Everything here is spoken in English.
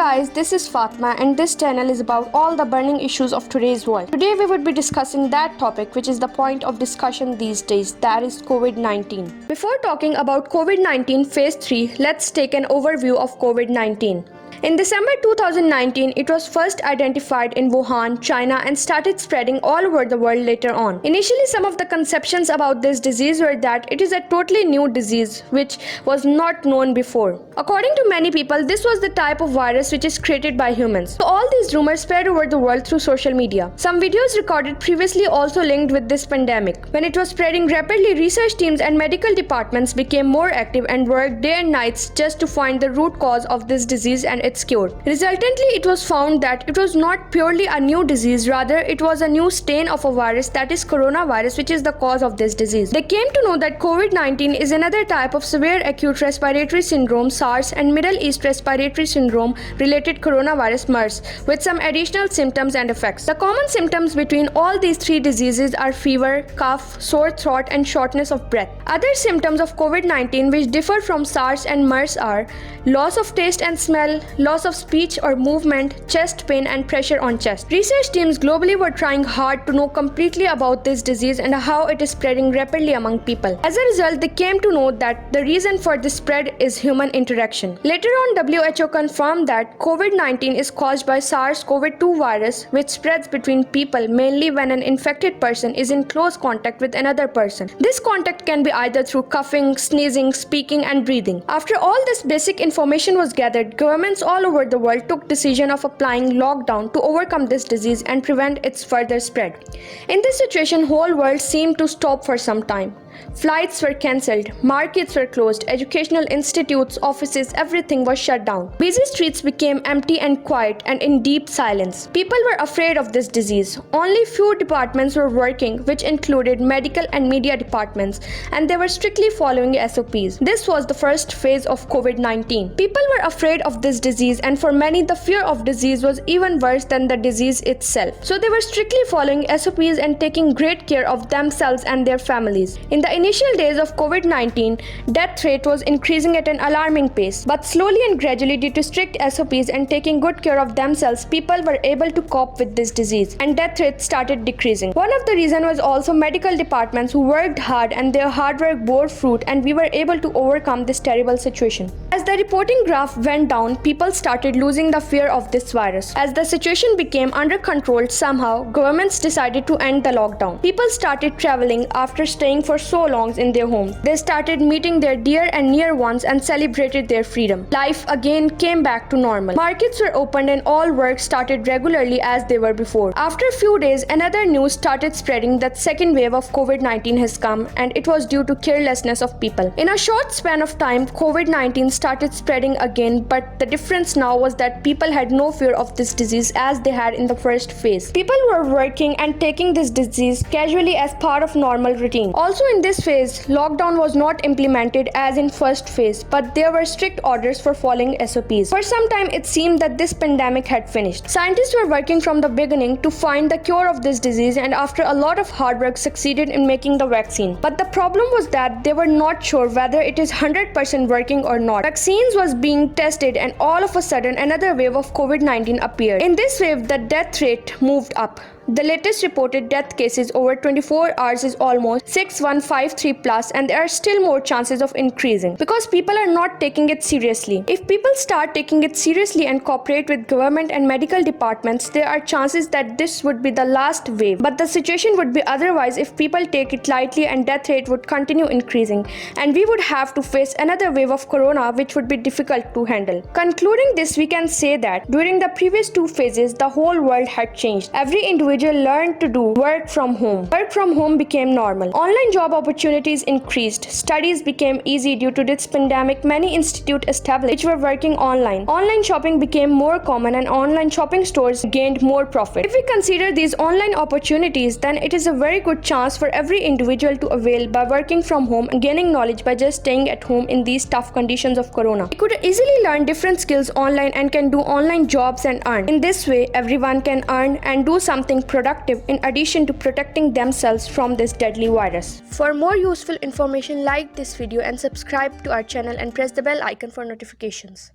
guys, this is Fatma and this channel is about all the burning issues of today's world. Today we would be discussing that topic which is the point of discussion these days, that is COVID-19. Before talking about COVID-19 phase 3, let's take an overview of COVID-19. In December 2019, it was first identified in Wuhan, China and started spreading all over the world later on. Initially, some of the conceptions about this disease were that it is a totally new disease which was not known before. According to many people, this was the type of virus which is created by humans. So all these rumors spread over the world through social media. Some videos recorded previously also linked with this pandemic. When it was spreading rapidly, research teams and medical departments became more active and worked day and nights just to find the root cause of this disease and its cure. Resultantly, it was found that it was not purely a new disease, rather it was a new strain of a virus, that is coronavirus, which is the cause of this disease. They came to know that COVID-19 is another type of severe acute respiratory syndrome, SARS, and Middle East respiratory syndrome related coronavirus, MERS, with some additional symptoms and effects. The common symptoms between all these three diseases are fever, cough, sore throat, and shortness of breath. Other symptoms of COVID-19 which differ from SARS and MERS are loss of taste and smell, loss of speech or movement, chest pain and pressure on chest. Research teams globally were trying hard to know completely about this disease and how it is spreading rapidly among people. As a result, they came to know that the reason for this spread is human interaction. Later on, WHO confirmed that COVID-19 is caused by SARS-CoV-2 virus, which spreads between people mainly when an infected person is in close contact with another person. This contact can be either through coughing, sneezing, speaking and breathing. After all this basic information was gathered, governments all over the world took decision of applying lockdown to overcome this disease and prevent its further spread. In this situation, whole world seemed to stop for some time. Flights were cancelled, markets were closed, educational institutes, offices, everything was shut down. Busy streets became empty and quiet and in deep silence. People were afraid of this disease. Only few departments were working, which included medical and media departments, and they were strictly following SOPs. This was the first phase of COVID-19. People were afraid of this disease, and for many the fear of disease was even worse than the disease itself. So they were strictly following SOPs and taking great care of themselves and their families. In the initial days of COVID-19, death rate was increasing at an alarming pace, but slowly and gradually due to strict SOPs and taking good care of themselves, people were able to cope with this disease and death rate started decreasing. One of the reasons was also medical departments who worked hard and their hard work bore fruit, and we were able to overcome this terrible situation. As the reporting graph went down, people started losing the fear of this virus. As the situation became under control, somehow governments decided to end the lockdown. People started traveling after staying for so long in their homes. They started meeting their dear and near ones and celebrated their freedom. Life again came back to normal. Markets were opened and all work started regularly as they were before. After a few days, another news started spreading that second wave of COVID-19 has come, and it was due to carelessness of people. In a short span of time, COVID-19 started spreading again, but the difference now was that people had no fear of this disease as they had in the first phase. People were working and taking this disease casually as part of normal routine. Also in this phase, lockdown was not implemented as in first phase, but there were strict orders for following SOPs. For some time, it seemed that this pandemic had finished. Scientists were working from the beginning to find the cure of this disease, and after a lot of hard work succeeded in making the vaccine. But the problem was that they were not sure whether it is 100% working or not. Vaccines was being tested, and all of a sudden another wave of COVID-19 appeared. In this wave, the death rate moved up. The latest reported death cases over 24 hours is almost 6153 plus, and there are still more chances of increasing because people are not taking it seriously. If people start taking it seriously and cooperate with government and medical departments, there are chances that this would be the last wave. But the situation would be otherwise if people take it lightly, and death rate would continue increasing, and we would have to face another wave of corona which would be difficult to handle. Concluding this, we can say that during the previous two phases, the whole world had changed. Every individual learned to do work from home. Work from home became normal. Online job opportunities increased. Studies became easy due to this pandemic. Many institutes established which were working online. Online shopping became more common, and online shopping stores gained more profit. If we consider these online opportunities, then it is a very good chance for every individual to avail by working from home and gaining knowledge by just staying at home in these tough conditions of corona. We could easily learn different skills online and can do online jobs and earn. In this way, everyone can earn and do something productive in addition to protecting themselves from this deadly virus. For more useful information, like this video and subscribe to our channel and press the bell icon for notifications.